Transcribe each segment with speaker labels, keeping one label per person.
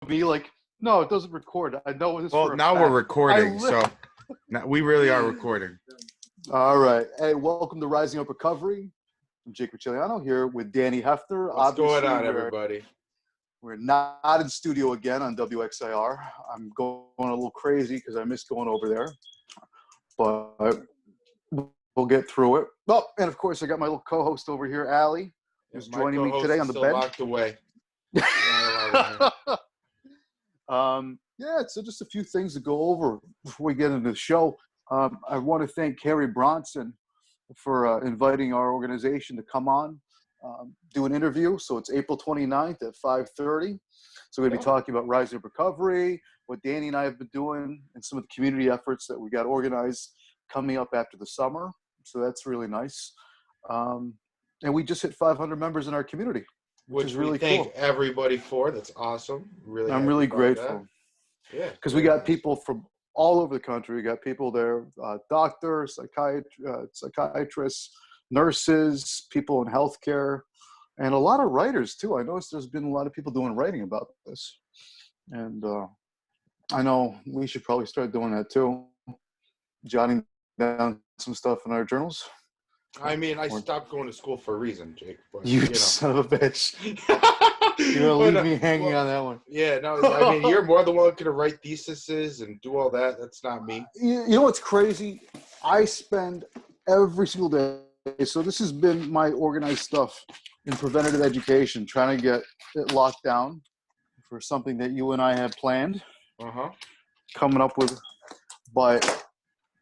Speaker 1: me like, no, it doesn't record. I know this
Speaker 2: Well,
Speaker 1: for a
Speaker 2: now
Speaker 1: fact.
Speaker 2: we're recording, so now we really are recording.
Speaker 1: All right. Hey, welcome to Rising Up Recovery. I'm Jake Riccigliano here with Danny Hefter.
Speaker 2: What's going on, everybody?
Speaker 1: We're not in studio again on WXIR. I'm going a little crazy because I missed going over there, but we'll get through it. Oh, and of course, I got my little co-host over here, Allie, who's joining me today on the bed.
Speaker 2: Locked away.
Speaker 1: Yeah, so just a few things to go over before we get into the show. I want to thank Carrie Bronson for inviting our organization to come on, do an interview. So it's April 29th at 5:30. So we're going to be talking about Rising Up Recovery, what Danny and I have been doing, and some of the community efforts that we got organized coming up after the summer. So that's really nice. And we just hit 500 members in our community.
Speaker 2: Which
Speaker 1: is really
Speaker 2: we thank
Speaker 1: cool.
Speaker 2: everybody for. That's awesome.
Speaker 1: I'm really grateful.
Speaker 2: Yeah.
Speaker 1: Because we got people from all over the country. We got people there, doctors, psychiatrists, nurses, people in healthcare, and a lot of writers too. I noticed there's been a lot of people doing writing about this. And I know we should probably start doing that too, jotting down some stuff in our journals.
Speaker 2: I mean, I stopped going to school for a reason, Jake. But,
Speaker 1: you son of a bitch. You're going to leave me hanging on that one.
Speaker 2: Yeah, no, I mean, you're more the one going to write theses and do all that. That's not me.
Speaker 1: You know what's crazy? I spend every single day. So this has been my organized stuff in preventative education, trying to get it locked down for something that you and I had planned, coming up with. But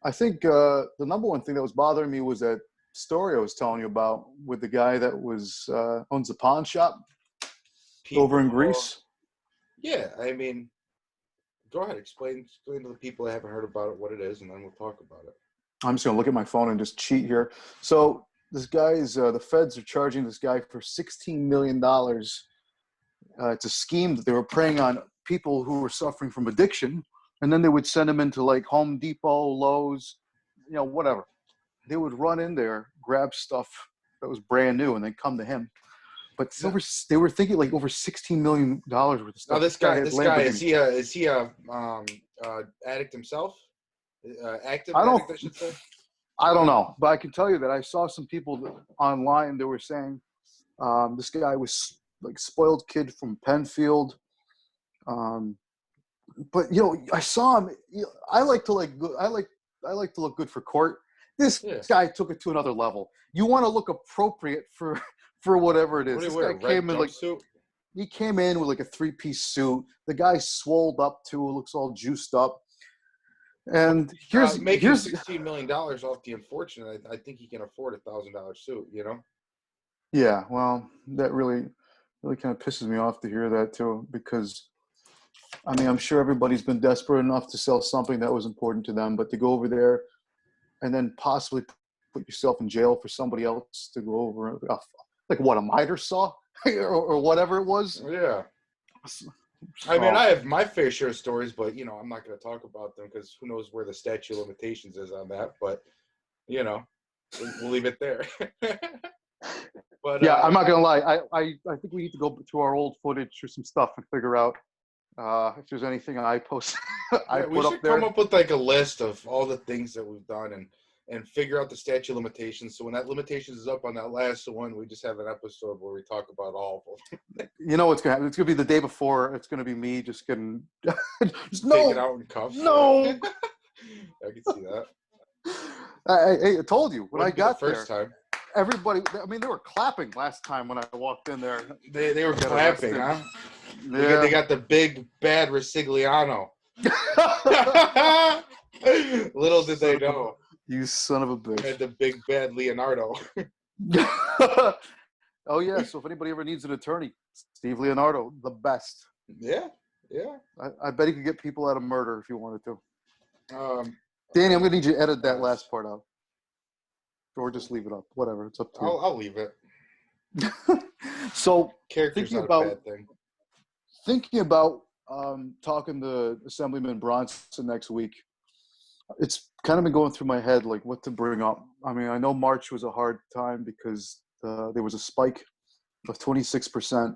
Speaker 1: I think the number one thing that was bothering me was that story I was telling you about with the guy that was owns a pawn shop over in Greece.
Speaker 2: Yeah, I mean, go ahead, explain to the people that haven't heard about it what it is, and then we'll talk about it.
Speaker 1: I'm just gonna look at my phone and just cheat here. So this guy is the feds are charging this guy for $16 million. It's a scheme that they were preying on people who were suffering from addiction, and then they would send them into like Home Depot, Lowe's, whatever. They would run in there, grab stuff that was brand new, and then come to him. But they were thinking like over $16 million worth of stuff.
Speaker 2: Now this guy is he a addict himself? Active addict, I should say.
Speaker 1: I don't know, but I can tell you that I saw some people online that were saying this guy was like spoiled kid from Penfield. But I saw him. I like to look good for court. This guy took it to another level. You want to look appropriate for whatever it is. This guy came in suit? He came in with like a 3-piece suit. The guy swolled up too, looks all juiced up. And here's
Speaker 2: making $16 million off the unfortunate. I think he can afford a $1,000 suit.
Speaker 1: Yeah, well, that really kind of pisses me off to hear that too, because I mean, I'm sure everybody's been desperate enough to sell something that was important to them, but to go over there and then possibly put yourself in jail for somebody else to go over, like what, a miter saw or whatever it was?
Speaker 2: Yeah. I mean, I have my fair share of stories, but, I'm not going to talk about them because who knows where the statute of limitations is on that. But, we'll leave it there. But
Speaker 1: yeah, I'm not going to lie. I think we need to go through our old footage or some stuff and figure out if there's anything I post.
Speaker 2: We should come up with like a list of all the things that we've done and figure out the statute of limitations. So when that limitations is up on that last one, we just have an episode where we talk about all of them.
Speaker 1: You know what's going to happen? It's going to be the day before. It's going to be me just getting
Speaker 2: taken out in cuffs.
Speaker 1: No.
Speaker 2: I can see that.
Speaker 1: I told you when I got
Speaker 2: there. First time.
Speaker 1: Everybody, I mean, they were clapping last time when I walked in there.
Speaker 2: They were clapping, huh? Yeah. They got the big, bad Riccigliano. Little did they know.
Speaker 1: You son of a bitch.
Speaker 2: Had the big, bad Leonardo.
Speaker 1: Oh, yeah. So if anybody ever needs an attorney, Steve Leonardo, the best.
Speaker 2: Yeah.
Speaker 1: I bet he could get people out of murder if you wanted to. Danny, I'm going to need you to edit that last part out. Or just leave it up. Whatever. It's up to you.
Speaker 2: I'll leave it.
Speaker 1: So
Speaker 2: character's not a bad thing.
Speaker 1: Thinking about talking to Assemblyman Bronson next week, it's kind of been going through my head, like what to bring up. I mean, I know March was a hard time because there was a spike of 26%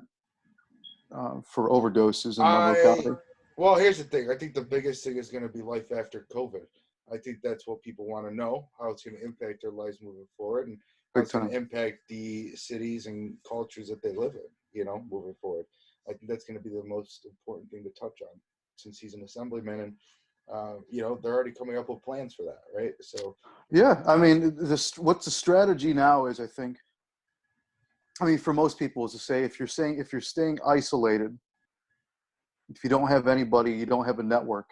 Speaker 1: for overdoses in Monroe County.
Speaker 2: Well, here's the thing. I think the biggest thing is going to be life after COVID. I think that's what people want to know, how it's going to impact their lives moving forward, and how
Speaker 1: Big
Speaker 2: it's going
Speaker 1: time.
Speaker 2: to impact the cities and cultures that they live in, moving forward. I think that's going to be the most important thing to touch on, since he's an assemblyman, and they're already coming up with plans for that, right? So
Speaker 1: Yeah, I mean, what's the strategy now is, I think, I mean, for most people, is to say if you're staying isolated, if you don't have anybody, you don't have a network,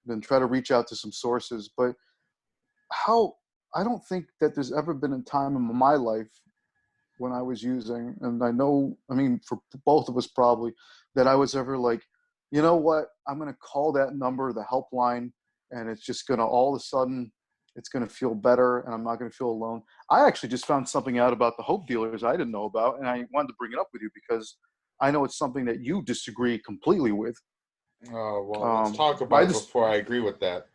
Speaker 1: then try to reach out to some sources. But I don't think that there's ever been a time in my life when I was using, and I know, I mean, for both of us probably, that I was ever like, you know what, I'm going to call that number, the helpline, and it's just going to, all of a sudden, it's going to feel better, and I'm not going to feel alone. I actually just found something out about the Hope Dealers I didn't know about, and I wanted to bring it up with you because I know it's something that you disagree completely with.
Speaker 2: well, let's talk about it before I agree with that.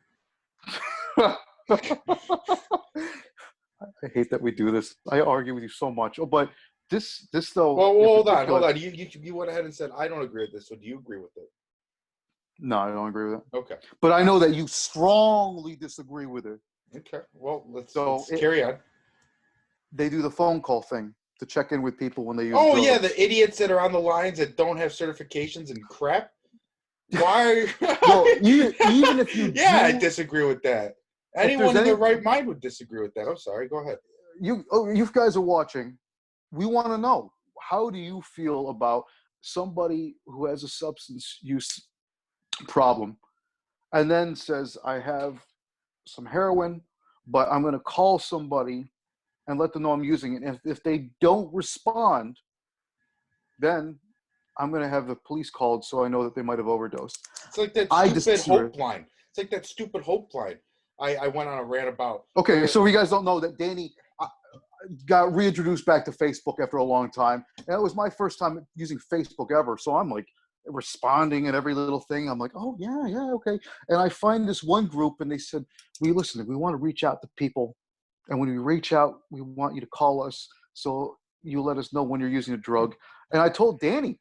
Speaker 1: I hate that we do this. I argue with you so much. Oh, but this though.
Speaker 2: Well, hold on. You went ahead and said I don't agree with this. So do you agree with it?
Speaker 1: No, I don't agree with it.
Speaker 2: Okay.
Speaker 1: But I know that you strongly disagree with it.
Speaker 2: Okay. Well, let's
Speaker 1: carry
Speaker 2: on.
Speaker 1: They do the phone call thing to check in with people when they use drugs.
Speaker 2: Yeah, the idiots that are on the lines that don't have certifications and crap. Why?
Speaker 1: Well, even if you
Speaker 2: I disagree with that. Anyone in their right mind would disagree with that. I'm sorry. Go ahead.
Speaker 1: You guys are watching. We want to know, how do you feel about somebody who has a substance use problem and then says, I have some heroin, but I'm going to call somebody and let them know I'm using it. And if they don't respond, then I'm going to have the police called so I know that they might have overdosed.
Speaker 2: It's like that stupid hope line. It's like that stupid hope line. I went on a rant about.
Speaker 1: Okay, so you guys don't know that Danny got reintroduced back to Facebook after a long time. And it was my first time using Facebook ever. So I'm like responding at every little thing. I'm like, oh, yeah, okay. And I find this one group and they said, we want to reach out to people. And when we reach out, we want you to call us. So you let us know when you're using a drug. And I told Danny,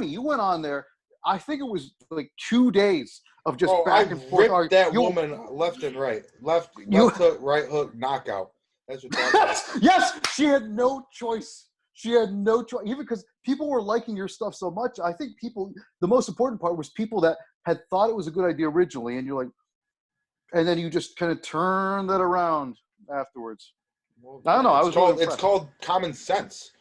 Speaker 1: you went on there. I think it was like 2 days of just back and forth.
Speaker 2: Ripped that woman left and right. Left hook, right hook, knockout. That's what that was.
Speaker 1: Yes, she had no choice. Even because people were liking your stuff so much. I think the most important part was people that had thought it was a good idea originally. And you're like, and then you just kind of turn that around afterwards.
Speaker 2: Well, I don't know. It's called common sense,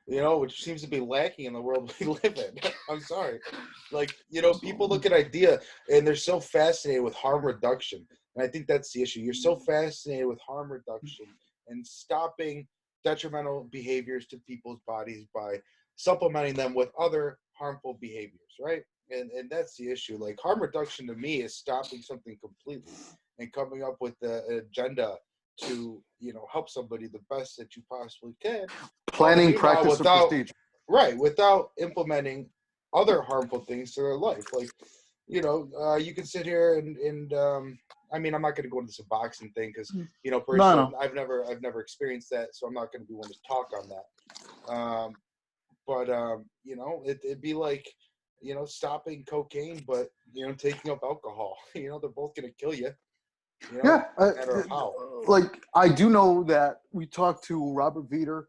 Speaker 2: which seems to be lacking in the world we live in. I'm sorry. People look at idea and they're so fascinated with harm reduction. And I think that's the issue. You're so fascinated with harm reduction and stopping detrimental behaviors to people's bodies by supplementing them with other harmful behaviors, right? And that's the issue. Like, harm reduction to me is stopping something completely and coming up with an agenda to help somebody the best that you possibly can.
Speaker 1: Planning, practice, and procedure.
Speaker 2: Right, without implementing other harmful things to their life. Like, you can sit here and I mean, I'm not going to go into this boxing thing because personally, I've never experienced that, so I'm not going to be one to talk on that. It'd be like stopping cocaine, but taking up alcohol. They're both going to kill you.
Speaker 1: No
Speaker 2: matter how.
Speaker 1: Like, I do know that we talked to Robert Veeder.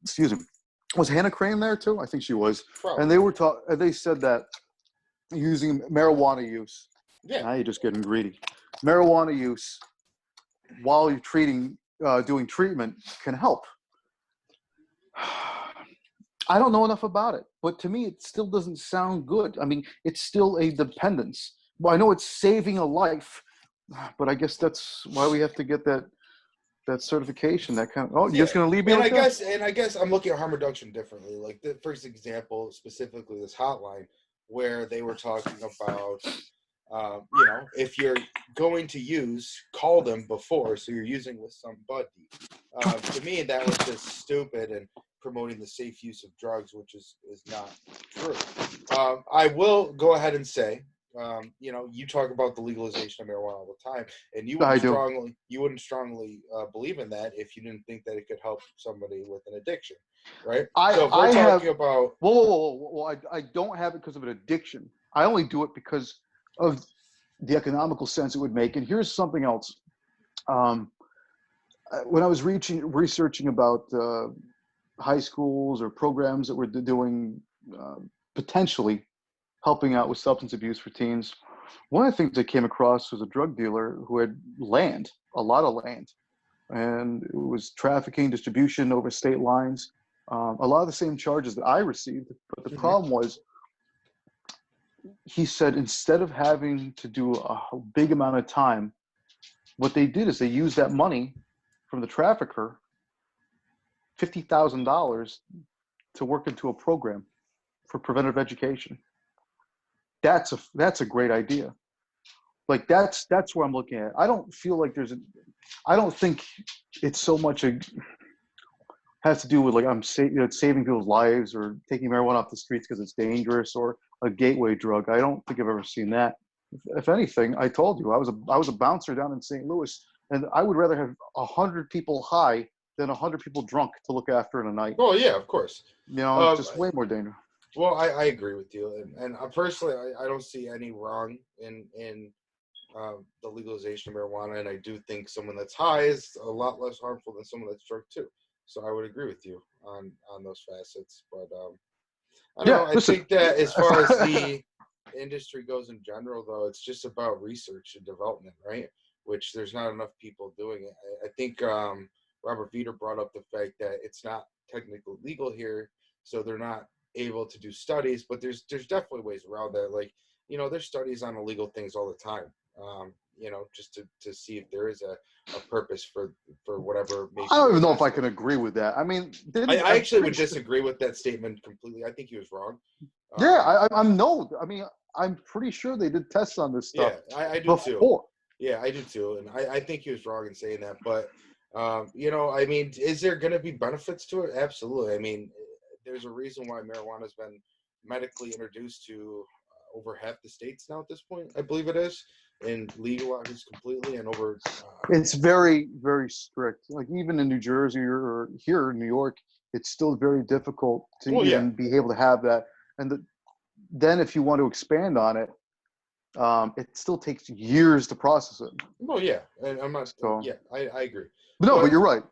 Speaker 1: Excuse me. Was Hannah Crane there too? I think she was. Probably. And they said that using marijuana use. Yeah. Now you're just getting greedy. Marijuana use while you're doing treatment can help. I don't know enough about it, but to me, it still doesn't sound good. I mean, it's still a dependence. Well, I know it's saving a life, but I guess that's why we have to get that certification. That kind of. You're just gonna leave me?
Speaker 2: And I guess I'm looking at harm reduction differently. Like the first example, specifically this hotline, where they were talking about, if you're going to use, call them before, so you're using with somebody. To me, that was just stupid and promoting the safe use of drugs, which is not true. I will go ahead and say, you talk about the legalization of marijuana all the time, and you wouldn't strongly believe in that if you didn't think that it could help somebody with an addiction. right?
Speaker 1: I
Speaker 2: So if
Speaker 1: I
Speaker 2: we're
Speaker 1: have
Speaker 2: talking about,
Speaker 1: whoa. I don't have it because of an addiction. I only do it because of the economical sense it would make. And here's something else. Um, when I was researching about high schools or programs that were doing uh, potentially helping out with substance abuse for teens, one of the things I came across was a drug dealer who had land, a lot of land, and it was trafficking, distribution over state lines. A lot of the same charges that I received, but the
Speaker 2: Mhm.
Speaker 1: problem was, he said instead of having to do a big amount of time, what they did is they used that money from the trafficker, $50,000, to work into a program for preventive education. That's a great idea. Like that's where I'm looking at. I don't feel like I don't think it's so much has to do with like saving people's lives or taking marijuana off the streets because it's dangerous or a gateway drug. I don't think I've ever seen that. If anything, I told you I was a bouncer down in St. Louis, and I would rather have 100 people high than 100 people drunk to look after in a night.
Speaker 2: well, yeah, of course.
Speaker 1: You know, it's
Speaker 2: Um,
Speaker 1: just way more dangerous.
Speaker 2: well, I agree with you, and personally, I don't see any wrong in the legalization of marijuana, and I do think someone that's high is a lot less harmful than someone that's drunk too. So I would agree with you on those facets. But I don't
Speaker 1: Yeah,
Speaker 2: know. I
Speaker 1: listen.
Speaker 2: think that as far as the industry goes in general, though, it's just about research and development, right? Which there's not enough people doing it. I think Robert Viter brought up the fact that it's not technically legal here, so they're not able to do studies. But there's definitely ways around that. Like, there's studies on illegal things all the time. Just to see if there is a purpose for whatever
Speaker 1: I
Speaker 2: maybe
Speaker 1: don't
Speaker 2: they're
Speaker 1: even know if I
Speaker 2: testing.
Speaker 1: can agree with that. I mean,
Speaker 2: I
Speaker 1: I'm
Speaker 2: actually would
Speaker 1: pretty sure.
Speaker 2: disagree with that statement completely. I think he was wrong.
Speaker 1: Yeah,
Speaker 2: Um,
Speaker 1: I'm no. I mean, I'm pretty sure they did tests on this stuff
Speaker 2: yeah, I do too.
Speaker 1: before.
Speaker 2: Yeah, I do too, and I think he was wrong in saying that. But I mean, is there going to be benefits to it? Absolutely. I mean, there's a reason why marijuana has been medically introduced to over half the states now at this point. I believe it is, and legalized completely, and over.
Speaker 1: It's very, very strict. Like even in New Jersey or here in New York, it's still very difficult to
Speaker 2: Well, yeah,
Speaker 1: even be able to have that. And then if you want to expand on it, it still takes years to process it.
Speaker 2: well, yeah, and I'm not.
Speaker 1: So,
Speaker 2: Yeah, I agree,
Speaker 1: but no, but
Speaker 2: but
Speaker 1: you're right.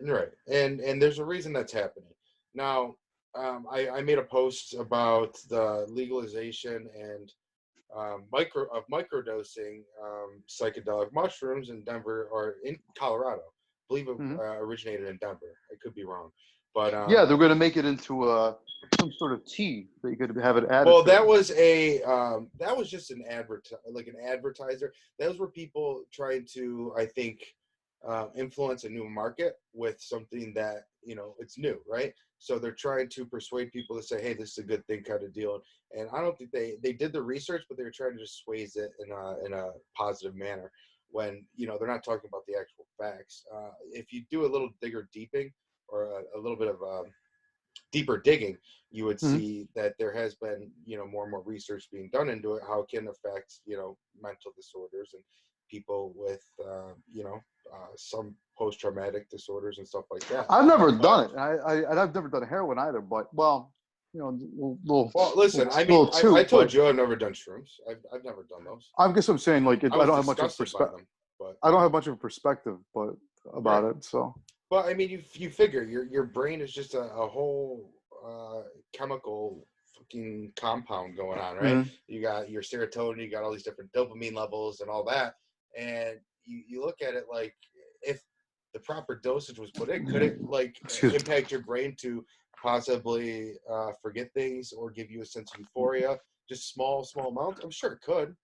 Speaker 2: right, and there's a reason that's happening now. I made a post about the legalization and microdosing psychedelic mushrooms in Denver or in Colorado. I believe it
Speaker 1: Hmm.
Speaker 2: originated in Denver. I could be wrong, but
Speaker 1: Yeah, they're going to make it into some sort of tea that you could have it added
Speaker 2: well,
Speaker 1: to it.
Speaker 2: that was just an like an advertiser. Those were people trying to, I think, influence a new market with something that it's new, right? So they're trying to persuade people to say, "Hey, this is a good thing," kind of deal. And I don't think they did the research, but they were trying to just sway it in a positive manner. When they're not talking about the actual facts. If you do a little digger deeping or a little bit of deeper digging, you would
Speaker 1: Hmm.
Speaker 2: see that there has been, more and more research being done into it, how it can affect, mental disorders and people with, some post-traumatic disorders and stuff like that.
Speaker 1: I've never
Speaker 2: But,
Speaker 1: done it. I've never done heroin either. But well, little,
Speaker 2: well, listen, I mean,
Speaker 1: little
Speaker 2: I
Speaker 1: toot.
Speaker 2: told
Speaker 1: But
Speaker 2: you I've never done shrooms. I've never done those.
Speaker 1: I guess I'm saying like
Speaker 2: I
Speaker 1: I
Speaker 2: was
Speaker 1: don't have much of a
Speaker 2: disgusted by
Speaker 1: perspective.
Speaker 2: them, but
Speaker 1: I don't have much of a perspective, but about
Speaker 2: right.
Speaker 1: it. So
Speaker 2: Well, I mean, you figure your brain is just a whole chemical fucking compound going on, right?
Speaker 1: mhm.
Speaker 2: You got your serotonin, you got all these different dopamine levels and all that, and you look at it like if the proper dosage was put in, could it like
Speaker 1: Excuse me.
Speaker 2: impact your brain to possibly forget things or give you a sense of euphoria? Just small amounts. I'm sure it could.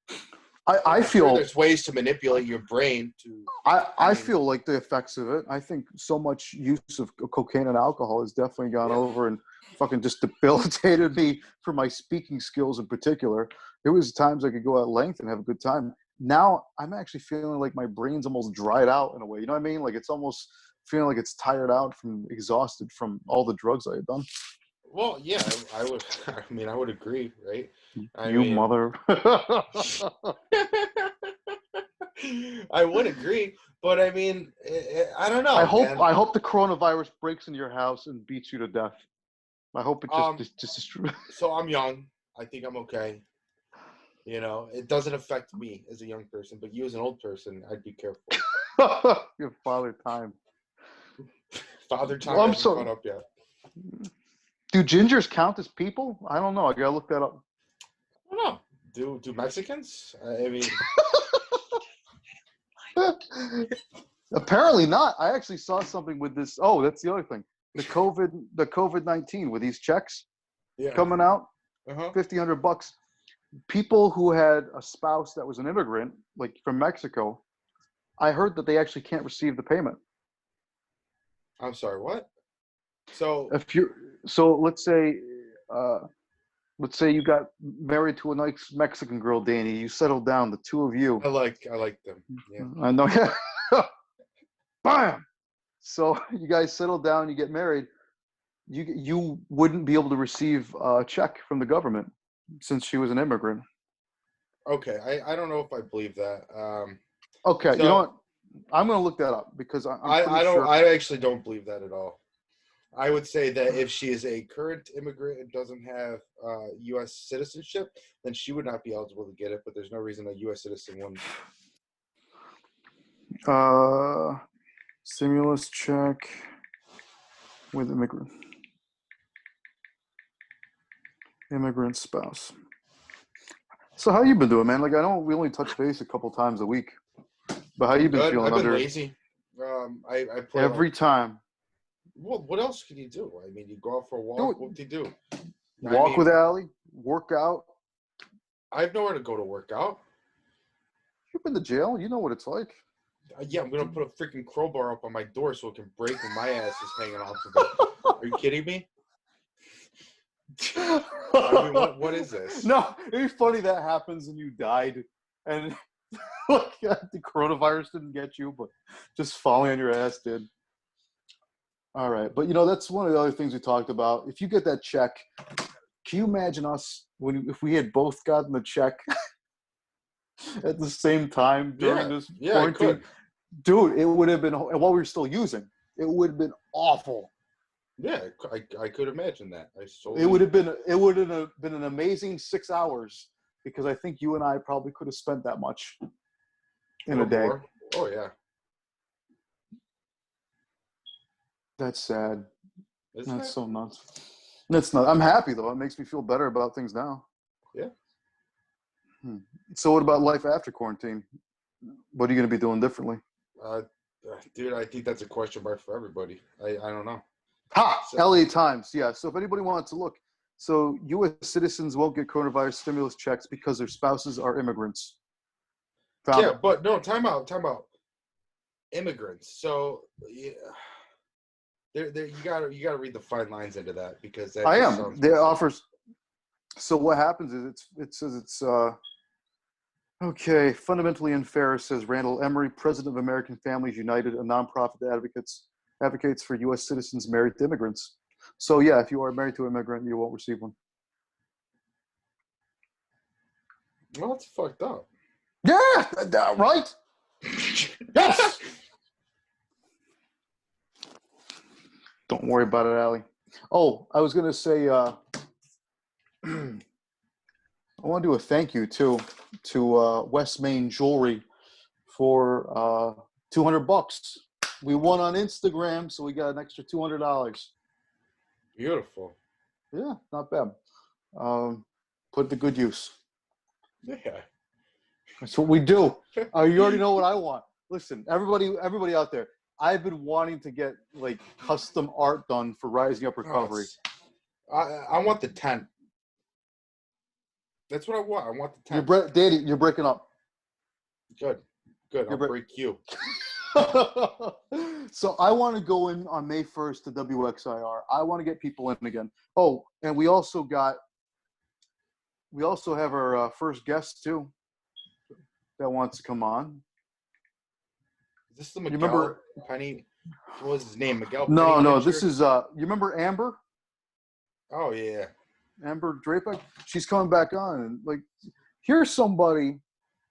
Speaker 1: I
Speaker 2: I'm sure
Speaker 1: feel
Speaker 2: there's ways to manipulate your brain to. I
Speaker 1: I
Speaker 2: mean,
Speaker 1: feel like the effects of it. I think so much use of cocaine and alcohol has definitely gone
Speaker 2: yeah.
Speaker 1: over and fucking just debilitated me for my speaking skills in particular. There was times I could go at length and have a good time. Now I'm actually feeling like my brain's almost dried out in a way. You know what I mean? Like it's almost feeling like it's tired out from exhausted from all the drugs I had done.
Speaker 2: Well, yeah, I would. I mean, I would agree, right? I
Speaker 1: You
Speaker 2: mean,
Speaker 1: mother.
Speaker 2: I would agree, But I mean, I don't know.
Speaker 1: I hope the coronavirus breaks into your house and beats you to death. I hope it just is true.
Speaker 2: So I'm young. I think I'm okay. You know, it doesn't affect me as a young person, but you as an old person, I'd be careful.
Speaker 1: Your father time.
Speaker 2: Father time
Speaker 1: Well,
Speaker 2: hasn't caught up yet.
Speaker 1: Do gingers count as people? I don't know. I gotta look that up.
Speaker 2: I don't know. Do Mexicans? I mean,
Speaker 1: apparently not. I actually saw something with this. Oh, that's the other thing. The COVID-19 with these checks coming out, $500. People who had a spouse that was an immigrant, like from Mexico, I heard that they actually can't receive the payment.
Speaker 2: I'm sorry, what? So
Speaker 1: let's say you got married to a nice Mexican girl, Danny. You settled down, the two of you.
Speaker 2: I like them. Yeah.
Speaker 1: I know. Yeah. Bam. So you guys settle down, you get married. You wouldn't be able to receive a check from the government since she was an immigrant.
Speaker 2: Okay, I don't know if I believe that.
Speaker 1: Okay,
Speaker 2: so,
Speaker 1: you know what? I'm going to look that up because
Speaker 2: I actually don't believe that at all. I would say that if she is a current immigrant and doesn't have U.S. citizenship, then she would not be eligible to get it. But there's no reason a U.S. citizen wouldn't.
Speaker 1: Stimulus check with immigrant spouse. So how you been doing, man? Like I know we only touch base a couple times a week, but how you been feeling?
Speaker 2: I've been lazy. I play
Speaker 1: every time.
Speaker 2: Well, what else can you do? I mean, you go out for a walk. What do you do?
Speaker 1: Walk with Allie. Work out.
Speaker 2: I have nowhere to go to work out.
Speaker 1: You've been to jail. You know what it's like.
Speaker 2: Yeah, I'm gonna put a freaking crowbar up on my door so it can break when my ass is hanging off of it. Are you kidding me? I mean, what is this?
Speaker 1: No, it'd be funny that happens and you died, and the coronavirus didn't get you, but just falling on your ass did. All right, but that's one of the other things we talked about. If you get that check, can you imagine us if we had both gotten the check at the same time during this quarantine? Dude, it would have been, while we were still using, it would have been awful.
Speaker 2: Yeah, I could imagine that.
Speaker 1: It would have been an amazing 6 hours because I think you and I probably could have spent that much in a day.
Speaker 2: More. Oh yeah.
Speaker 1: That's sad.
Speaker 2: Isn't
Speaker 1: That's
Speaker 2: it?
Speaker 1: so nuts. That's not. I'm happy though. It makes me feel better about things now.
Speaker 2: Yeah.
Speaker 1: So what about life after quarantine? What are you going to be doing differently?
Speaker 2: Dude, I think that's a question mark for everybody. I don't know.
Speaker 1: LA Times. Yeah. So if anybody wanted to look, so U.S. citizens won't get coronavirus stimulus checks because their spouses are immigrants.
Speaker 2: But no, time out. Immigrants. So yeah, you gotta read the fine lines into that because that
Speaker 1: I am. They offers. So what happens is it says it's okay. Fundamentally unfair, says Randall Emery, president of American Families United, a nonprofit that advocates for U.S. citizens married to immigrants. So yeah, if you are married to an immigrant, you won't receive one.
Speaker 2: Well, that's fucked up.
Speaker 1: Yeah, right. Yes. Don't worry about it, Allie. Oh, I was gonna say, I want to do a thank you to West Main Jewelry for $200. We won on Instagram, so we got an extra $200.
Speaker 2: Beautiful.
Speaker 1: Yeah, not bad. Put to good use.
Speaker 2: Yeah.
Speaker 1: That's what we do. You already know what I want. Listen, everybody out there, I've been wanting to get like custom art done for Rising Up Recovery.
Speaker 2: I want the tent. That's what I want. I want the tent.
Speaker 1: Daddy, you're breaking up.
Speaker 2: Good. I'll break you.
Speaker 1: So I want to go in on May 1st to WXIR. I want to get people in again. Oh, and we also have our first guest too that wants to come on.
Speaker 2: Is this the Miguel Penny? What was his name? Miguel Penny?
Speaker 1: No. This is you remember Amber?
Speaker 2: Oh yeah.
Speaker 1: Amber Draper. She's coming back on, and like, here's somebody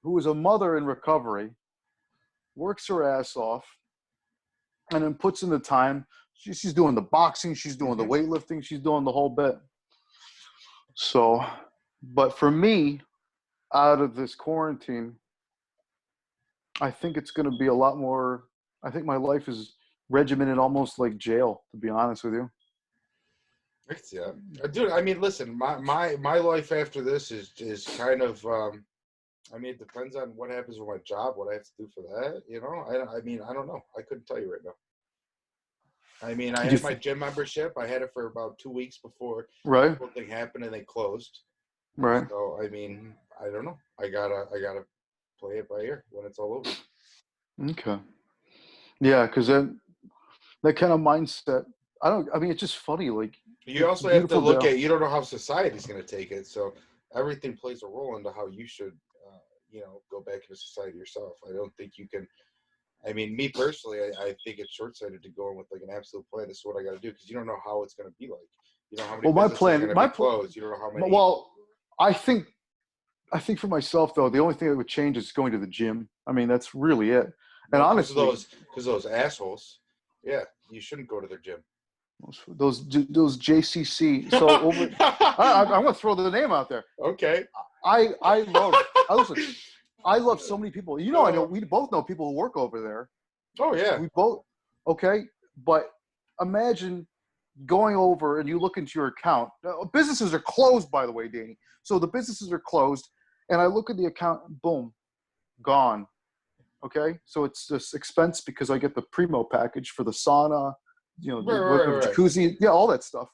Speaker 1: who is a mother in recovery works her ass off, and then puts in the time. She's doing the boxing, she's doing the weightlifting, she's doing the whole bit. So, but for me, out of this quarantine, I think it's going to be a lot more. I think my life is regimented almost like jail, to be honest with you.
Speaker 2: Yeah, dude. I mean, listen, my life after this is kind of. I mean, it depends on what happens with my job, what I have to do for that. You know, I mean, I don't know. I couldn't tell you right now. I mean, I had my gym membership. I had it for about 2 weeks before
Speaker 1: Right.
Speaker 2: the whole thing happened and they closed.
Speaker 1: Right.
Speaker 2: So I mean, I don't know. I gotta play it by ear when it's all over.
Speaker 1: Okay. Yeah, because that kind of mindset. I mean, it's just funny. Like,
Speaker 2: You also have to look at. You don't know how society's going to take it, so everything plays a role into how you should, go back into society yourself. I don't think you can. I mean, me personally, I think it's short-sighted to go in with like an absolute plan. This is what I got to do because you don't know how it's going to be like. You know how many businesses are going to be closed. You don't know how many.
Speaker 1: Well, I think for myself though, the only thing that would change is going to the gym. I mean, that's really it. And honestly,
Speaker 2: because those assholes, yeah, you shouldn't go to their gym.
Speaker 1: Those JCC. So over, I'm going to throw the name out there.
Speaker 2: Okay.
Speaker 1: I love so many people. You know, I know we both know people who work over there.
Speaker 2: Oh yeah.
Speaker 1: We both. Okay, but imagine going over and you look into your account. Businesses are closed, by the way, Danny. So the businesses are closed, and I look at the account. Boom, gone. Okay, so it's this expense because I get the Primo package for the sauna. You know, the jacuzzi, yeah, all that stuff.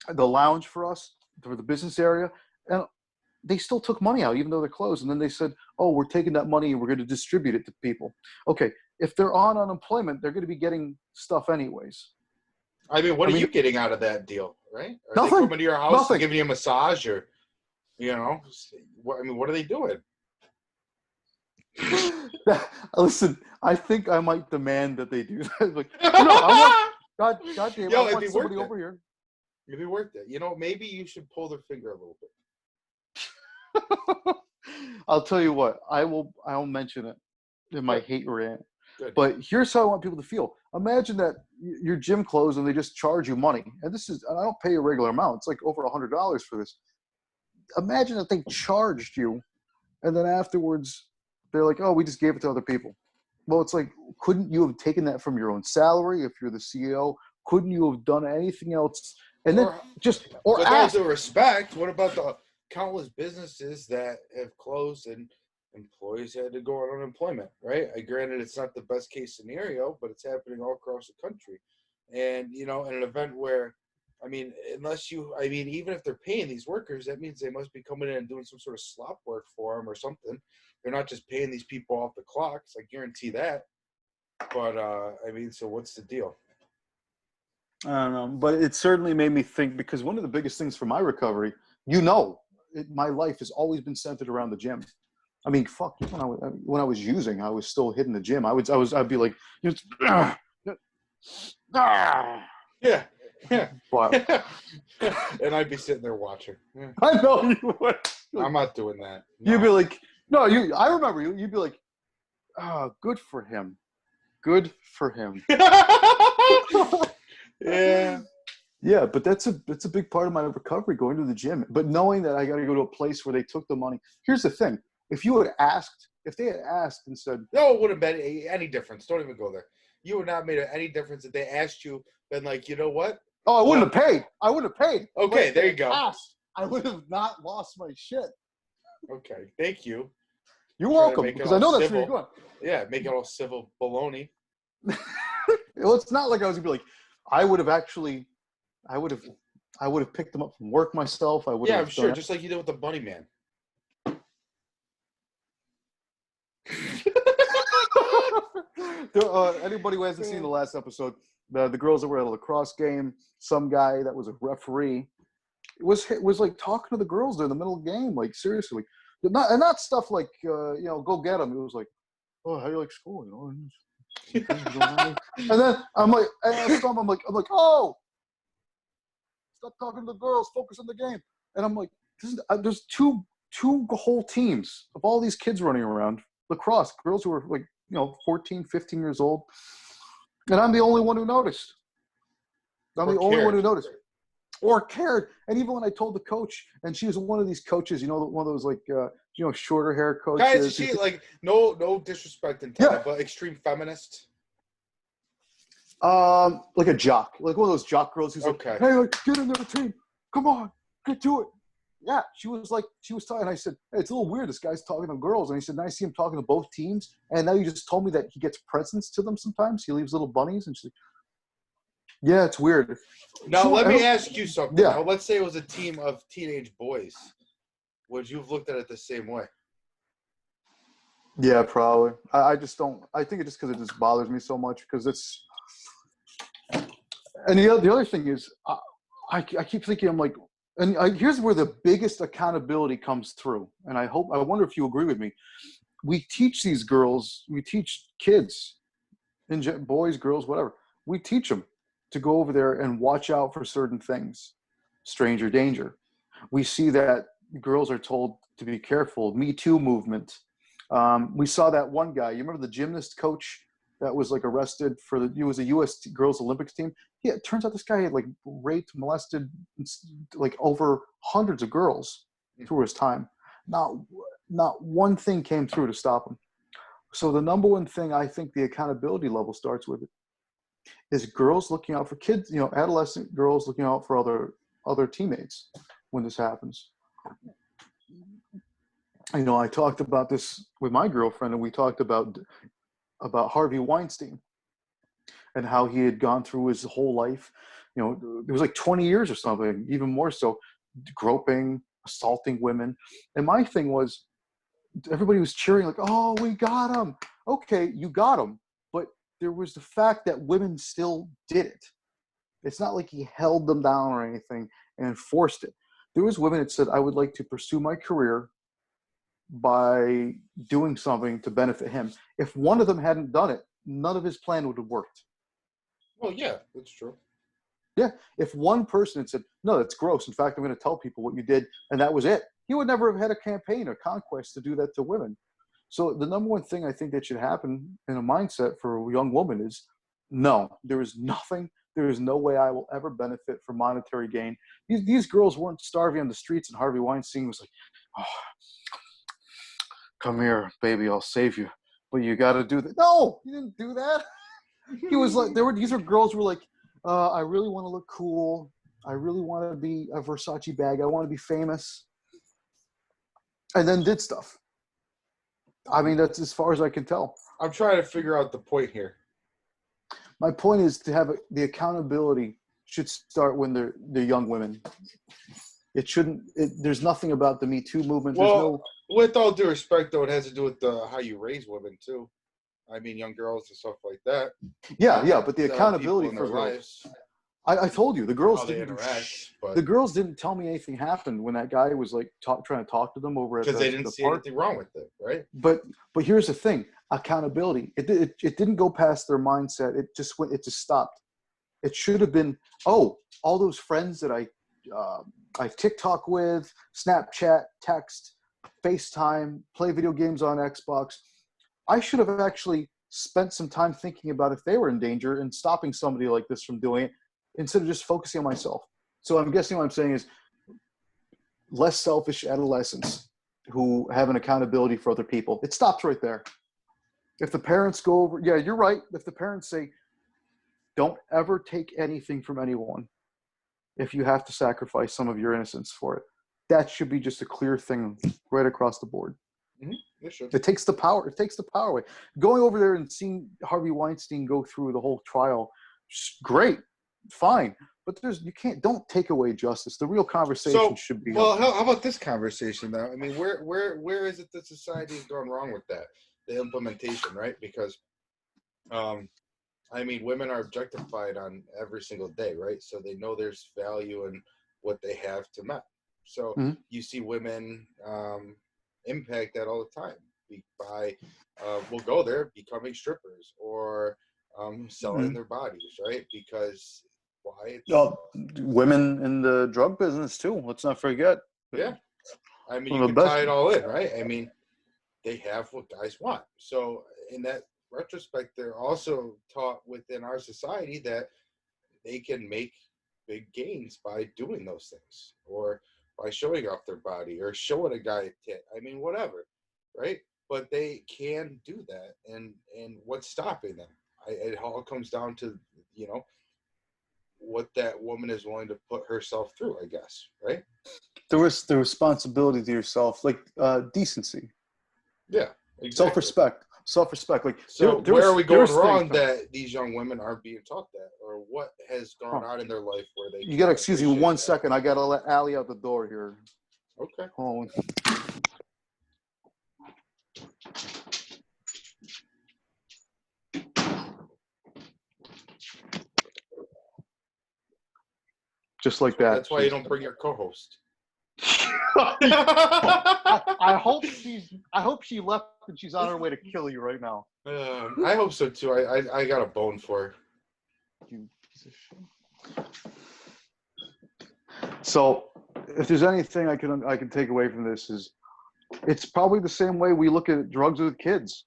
Speaker 1: The lounge for us, for the business area, and they still took money out even though they're closed. And then they said, "Oh, we're taking that money and we're going to distribute it to people." Okay, if they're on unemployment, they're going to be getting stuff anyways.
Speaker 2: I mean, what are you getting out of that deal, right? Are
Speaker 1: nothing.
Speaker 2: They coming to your house and giving you a massage, or what are they doing?
Speaker 1: Listen, I think I might demand that they do that. Like, I want, God damn, I want somebody over here.
Speaker 2: It'd be worth it. You know, maybe you should pull their finger a little
Speaker 1: bit. I'll tell you what. I'll mention it in my hate rant.
Speaker 2: Good.
Speaker 1: But here's how I want people to feel. Imagine that your gym closed and they just charge you money. And I don't pay a regular amount. It's like over $100 for this. Imagine that they charged you, and then afterwards they're like, "Oh, we just gave it to other people." Well, it's like, couldn't you have taken that from your own salary if you're the CEO? Couldn't you have done anything else? And then
Speaker 2: with all due respect, what about the countless businesses that have closed and employees had to go on unemployment, right? Granted, it's not the best case scenario, but it's happening all across the country. And, in an event where, even if they're paying these workers, that means they must be coming in and doing some sort of slop work for them or something. They're not just paying these people off the clocks. I guarantee that. But, so what's the deal?
Speaker 1: I don't know. But it certainly made me think, because one of the biggest things for my recovery, my life has always been centered around the gym. I mean, fuck, when I was using, I was still hitting the gym. I'd be like,
Speaker 2: yeah. Wow. And I'd be sitting there watching. Yeah.
Speaker 1: I know you would.
Speaker 2: I'm not doing that. No.
Speaker 1: You'd be like, I remember you. You'd be like, good for him. Good for him.
Speaker 2: Yeah.
Speaker 1: Yeah, but that's a big part of my recovery, going to the gym. But knowing that I got to go to a place where they took the money. Here's the thing. If they had asked and said,
Speaker 2: no, it wouldn't have been any difference. Don't even go there. You would not have made any difference if they asked you, been like, you know what?
Speaker 1: Oh, I wouldn't have paid.
Speaker 2: Okay, there you go.
Speaker 1: I would have not lost my shit.
Speaker 2: Okay, thank you.
Speaker 1: You're welcome, because I know that's where you're going.
Speaker 2: Yeah, make it all civil baloney.
Speaker 1: Well, it's not like I was going to be like, I would have picked them up from work myself.
Speaker 2: Yeah, I'm sure, just like you did with the Bunny Man.
Speaker 1: Anybody who hasn't seen the last episode, the girls that were at a lacrosse game, some guy that was a referee was like talking to the girls there in the middle of the game, like seriously, not stuff like go get them. It was like, "Oh, how do you like school?" And then I'm like, "Oh, stop talking to the girls, focus on the game." And I'm like, there's two whole teams of all these kids running around lacrosse, girls who are like 14, 15 years old. And I'm the only one who noticed. I'm the only one who noticed or cared. And even when I told the coach, and she was one of these coaches, one of those like, shorter hair coaches.
Speaker 2: Guys, is she like, no disrespect intended, but extreme feminist?
Speaker 1: Like a jock, like one of those jock girls who's like, hey, like, get in the team. Come on, get to it. Yeah, she was talking. And I said, hey, it's a little weird. This guy's talking to girls. And he said, now I see him talking to both teams. And now you just told me that he gets presents to them sometimes. He leaves little bunnies. And she's like, yeah, it's weird.
Speaker 2: Now, let me ask you something.
Speaker 1: Yeah.
Speaker 2: Now, let's say it was a team of teenage boys. Would you have looked at it the same way?
Speaker 1: Yeah, probably. I just don't. I think it's just because it just bothers me so much because it's. And the other thing is, I keep thinking, I'm like, here's where the biggest accountability comes through. And I wonder if you agree with me. We teach these girls, we teach kids, boys, girls, whatever. We teach them to go over there and watch out for certain things, stranger danger. We see that girls are told to be careful. Me Too movement. We saw that one guy. You remember the gymnast coach that was like arrested he was a U.S. girls Olympics team. Yeah, it turns out this guy had like raped, molested like over hundreds of girls through his time. Not one thing came through to stop him. So the number one thing I think the accountability level starts with is girls looking out for kids, adolescent girls looking out for other teammates when this happens. I talked about this with my girlfriend, and we talked about Harvey Weinstein and how he had gone through his whole life. It was like 20 years or something, even more so, groping, assaulting women. And my thing was, everybody was cheering like, oh, we got him. Okay, you got him. But there was the fact that women still did it. It's not like he held them down or anything and enforced it. There was women that said, I would like to pursue my career by doing something to benefit him. If one of them hadn't done it, none of his plan would have worked.
Speaker 2: Well, yeah, that's true.
Speaker 1: Yeah. If one person had said, no, that's gross. In fact, I'm going to tell people what you did, and that was it, he would never have had a campaign or conquest to do that to women. So the number one thing I think that should happen in a mindset for a young woman is, no, there is nothing. There is no way I will ever benefit from monetary gain. These girls weren't starving on the streets, and Harvey Weinstein was like, oh, come here, baby, I'll save you. But you got to do that. No, he didn't do that. He was like, these are girls who were like, I really want to look cool. I really want to be a Versace bag. I want to be famous. And then did stuff. I mean, that's as far as I can tell.
Speaker 2: I'm trying to figure out the point here.
Speaker 1: My point is to have the accountability should start when they're young women. It shouldn't. There's nothing about the Me Too movement.
Speaker 2: Well, with all due respect, though, it has to do with how you raise women too. I mean, young girls and stuff like that.
Speaker 1: Yeah, but the accountability for girls. I told you the girls didn't
Speaker 2: interact. But
Speaker 1: the girls didn't tell me anything happened when that guy was like trying to talk to them over at the
Speaker 2: because they didn't see anything wrong with it, right?
Speaker 1: But here's the thing: accountability. It didn't go past their mindset. It just stopped. It should have been, all those friends that I TikTok with, Snapchat, text, FaceTime, play video games on Xbox. I should have actually spent some time thinking about if they were in danger and stopping somebody like this from doing it instead of just focusing on myself. So I'm guessing what I'm saying is less selfish adolescents who have an accountability for other people. It stops right there. If the parents go over, yeah, you're right. If the parents say, don't ever take anything from anyone if you have to sacrifice some of your innocence for it, that should be just a clear thing right across the board.
Speaker 2: Mm-hmm. It should.
Speaker 1: It takes the power. It takes the power away. Going over there and seeing Harvey Weinstein go through the whole trial, great, fine. But don't take away justice. The real conversation should be.
Speaker 2: Well, how about this conversation though? I mean, where is it that society has gone wrong with that? The implementation, right? Because, I mean, women are objectified on every single day, right? So they know there's value in what they have to men. So you see women impact that all the time by will go there becoming strippers or selling their bodies, right? Because why?
Speaker 1: Women in the drug business too. Let's not forget.
Speaker 2: Yeah, I mean, you can tie it all in, right? I mean, they have what guys want. So in that retrospect, they're also taught within our society that they can make big gains by doing those things, or by showing off their body, or showing a guy a tit. I mean, whatever, right? But they can do that, and what's stopping them? It all comes down to, you know, what that woman is willing to put herself through, I guess, right?
Speaker 1: There was the responsibility to yourself, like decency,
Speaker 2: Yeah, exactly.
Speaker 1: self-respect. Like
Speaker 2: So
Speaker 1: there
Speaker 2: where are
Speaker 1: was
Speaker 2: we
Speaker 1: there
Speaker 2: going
Speaker 1: was
Speaker 2: wrong
Speaker 1: things.
Speaker 2: that these young women aren't being taught that, or what has gone on in their life where they
Speaker 1: You gotta
Speaker 2: can't
Speaker 1: excuse me
Speaker 2: appreciate
Speaker 1: 1
Speaker 2: that?
Speaker 1: second. I gotta let Allie out the door here.
Speaker 2: Okay.
Speaker 1: Hold on. Just like that.
Speaker 2: That's why you don't bring your co-host.
Speaker 1: I hope she left and she's on her way to kill you right now.
Speaker 2: I hope so too. I got a bone for her.
Speaker 1: You piece of shit. So, if there's anything I can take away from this, is it's probably the same way we look at drugs with kids.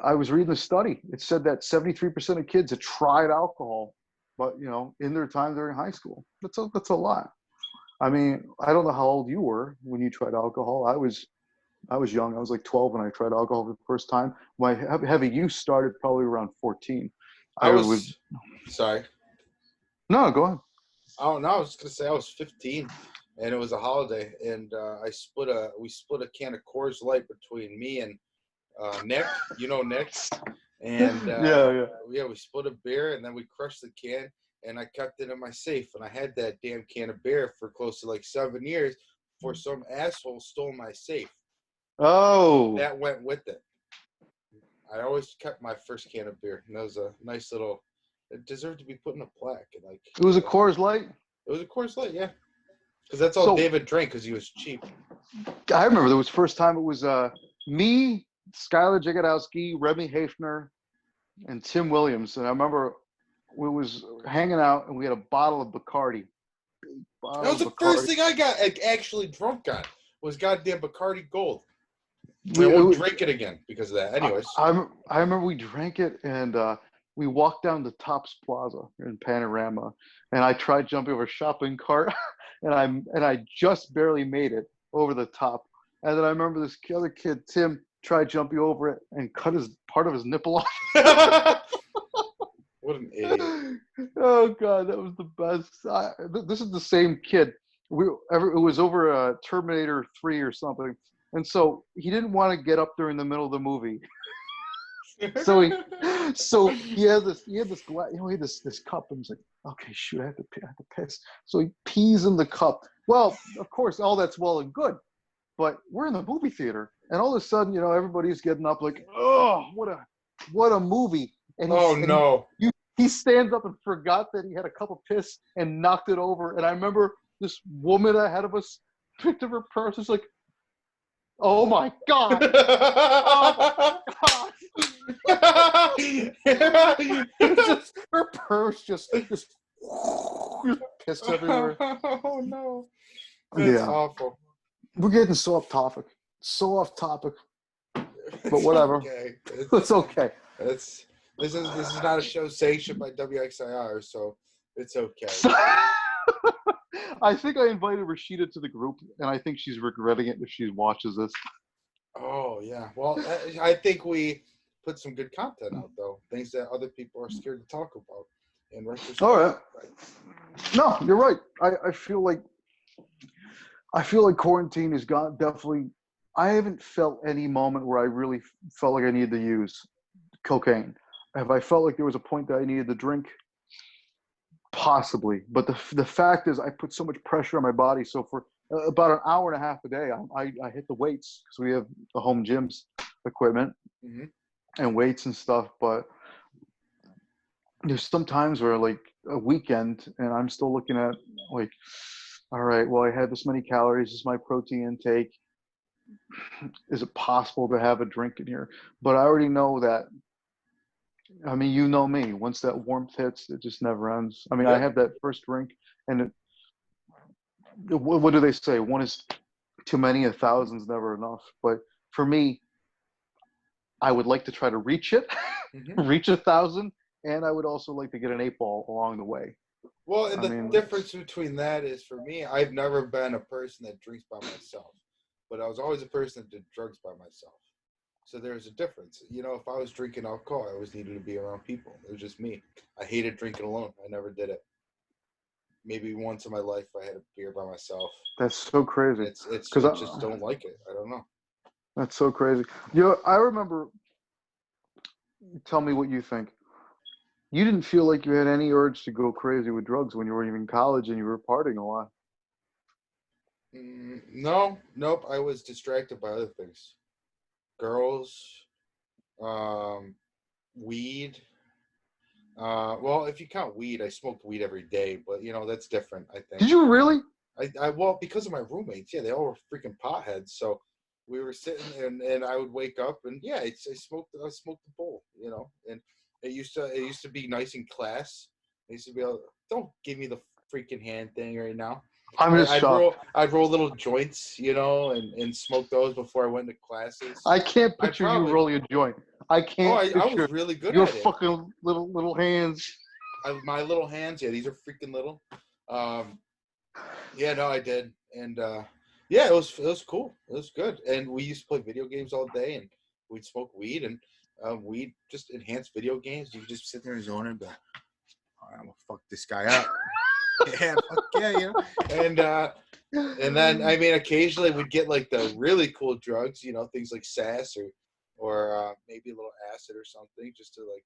Speaker 1: I was reading a study. It said that 73% of kids had tried alcohol, but in their time during high school. That's a lot. I mean, I don't know how old you were when you tried alcohol. I was young. I was like 12 when I tried alcohol for the first time. My heavy use started probably around 14.
Speaker 2: Sorry.
Speaker 1: No, go ahead.
Speaker 2: Oh no, I was just gonna say I was 15, and it was a holiday, and we split a can of Coors Light between me and Nick. You know Nick, and
Speaker 1: yeah,
Speaker 2: we split a beer, and then we crushed the can, and I kept it in my safe, and I had that damn can of beer for close to like 7 years before some asshole stole my safe.
Speaker 1: Oh,
Speaker 2: that went with it. I always kept my first can of beer, and that was a nice little. It deserved to be put in a plaque. And like
Speaker 1: it was a Coors Light.
Speaker 2: It was a Coors Light, yeah. Because that's all David drank because he was cheap.
Speaker 1: I remember there was first time it was me, Skylar Jagodowski, Remy Hafner, and Tim Williams. And I remember we was hanging out and we had a bottle of Bacardi.
Speaker 2: That was the first thing I got actually drunk on was goddamn Bacardi Gold. I won't drink it again because of that. Anyways.
Speaker 1: I remember we drank it and we walked down to Tops Plaza in Panorama, and I tried jumping over a shopping cart, and I just barely made it over the top. And then I remember this other kid, Tim, tried jumping over it and cut part of his nipple off.
Speaker 2: What an idiot!
Speaker 1: Oh God, that was the best. This is the same kid. It was over Terminator 3 or something, and so he didn't want to get up there in the middle of the movie. So he had this glass, he had this cup, and he's like, okay, shoot, I have to piss. So he pees in the cup. Well, of course, all that's well and good, but we're in the movie theater, and all of a sudden, everybody's getting up like, oh, what a movie! And he stands up and forgot that he had a cup of piss and knocked it over. And I remember this woman ahead of us picked up her purse. It's like, oh my God! Oh my God! Her purse just pissed everywhere.
Speaker 2: Oh no! That's awful.
Speaker 1: We're getting so off topic. But whatever.
Speaker 2: Okay.
Speaker 1: It's okay.
Speaker 2: This is not a show sanctioned by WXIR, so it's okay.
Speaker 1: I think I invited Rashida to the group, and I think she's regretting it if she watches this.
Speaker 2: Oh yeah. Well, I think we put some good content out though. Things that other people are scared to talk about. In retrospect.
Speaker 1: All right. No, you're right. I feel like quarantine has got definitely. I haven't felt any moment where I really felt like I needed to use cocaine. Have I felt like there was a point that I needed to drink? Possibly, but the fact is, I put so much pressure on my body. So for about an hour and a half a day, I hit the weights because we have the home gyms equipment and weights and stuff. But there's some times where like a weekend, and I'm still looking at like, all right, well, I had this many calories. This is my protein intake. Is it possible to have a drink in here? But I already know that. I mean, you know me. Once that warmth hits, it just never ends. I mean, I have that first drink, and what do they say? One is too many, 1,000's never enough. But for me, I would like to try to reach it,
Speaker 2: Hmm.
Speaker 1: reach 1,000, and I would also like to get an 8 ball along the way.
Speaker 2: Well, and
Speaker 1: I
Speaker 2: the
Speaker 1: mean,
Speaker 2: difference between that is for me, I've never been a person that drinks by myself, but I was always a person that did drugs by myself. So there's a difference. You know, if I was drinking alcohol, I always needed to be around people. It was just me. I hated drinking alone. I never did it. Maybe once in my life I had a beer by myself.
Speaker 1: that's so crazy.
Speaker 2: It's
Speaker 1: Because
Speaker 2: I just don't like it. I don't know.
Speaker 1: that's so crazy. I remember. Tell me what you think. You didn't feel like you had any urge to go crazy with drugs when you were even in college and you were partying a lot.
Speaker 2: No, nope. I was distracted by other things. Girls, um, weed. Well, if you count weed, I smoked weed every day, but you know that's different. I think.
Speaker 1: Did you really?
Speaker 2: Well, because of my roommates, yeah, they all were freaking potheads. So we were sitting and I would wake up and yeah, I smoked the bowl, you know, and it used to be nice in class. I used to be able, don't give me the freaking hand thing right now.
Speaker 1: I'm just shocked.
Speaker 2: I'd roll little joints, you know, and smoke those before I went to classes.
Speaker 1: I can't
Speaker 2: I
Speaker 1: picture you
Speaker 2: probably
Speaker 1: rolling a joint. I
Speaker 2: oh
Speaker 1: can't
Speaker 2: I was
Speaker 1: picture
Speaker 2: really good
Speaker 1: your
Speaker 2: at it.
Speaker 1: fucking little hands.
Speaker 2: My little hands, yeah, these are freaking little. Um, Yeah, no, I did, and yeah, it was cool. It was good, and we used to play video games all day, and we'd smoke weed, and weed just enhanced video games. You could just sit there and zone and be like, "All right, I'm gonna fuck this guy up." Yeah, fuck yeah, you know. And then I mean, occasionally we'd get like the really cool drugs, you know, things like sass or maybe a little acid or something, just to like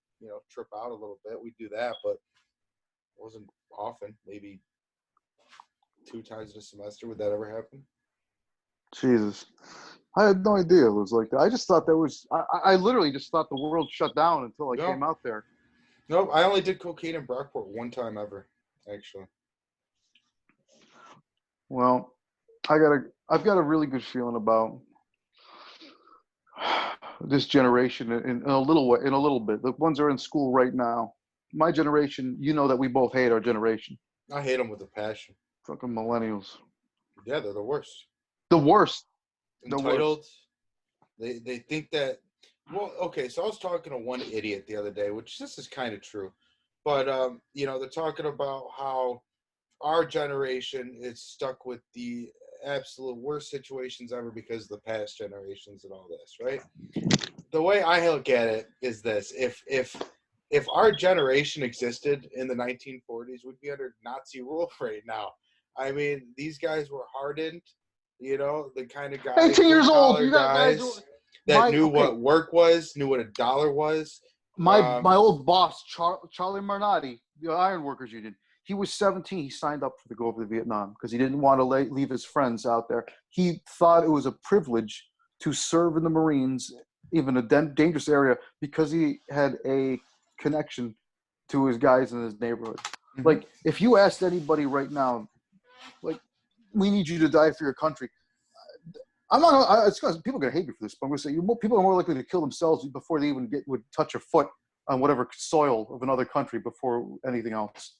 Speaker 2: trip out a little bit. We'd do that, but it wasn't often. Maybe 2 times in a semester. Would that ever happen?
Speaker 1: Jesus. I had no idea it was like that. I just thought that was, I literally just thought the world shut down until I
Speaker 2: No,
Speaker 1: came out there.
Speaker 2: no. I only did cocaine in Brockport one time ever, actually.
Speaker 1: Well, I've got a really good feeling about this generation in a little way, in a little bit. The ones that are in school right now. My generation, you know that we both hate our generation.
Speaker 2: I hate them with a passion.
Speaker 1: Fucking millennials.
Speaker 2: Yeah, they're the worst.
Speaker 1: The worst. The worst.
Speaker 2: Entitled. They think that. Well, okay. So I was talking to one idiot the other day, which this is kind of true, but they're talking about how our generation is stuck with the absolute worst situations ever because of the past generations and all this, right? The way I look at it is this: if our generation existed in the 1940s, we'd be under Nazi rule right now. I mean, these guys were hardened, the kind of guys,
Speaker 1: 18
Speaker 2: blue
Speaker 1: years old.
Speaker 2: collar
Speaker 1: You got guys.
Speaker 2: guys that knew
Speaker 1: Okay.
Speaker 2: what work was, knew what a dollar was.
Speaker 1: My old boss, Charlie Marnotti, the Iron Workers Union. He was 17. He signed up to go over to Vietnam because he didn't want to leave his friends out there. He thought it was a privilege to serve in the Marines, even a dangerous area, because he had a connection to his guys in his neighborhood.
Speaker 2: Mhm.
Speaker 1: Like, if you asked anybody right now, like, we need you to die for your country. I'm not. It's because people are gonna hate me for this, but I'm gonna say people are more likely to kill themselves before they even would touch a foot on whatever soil of another country before anything else.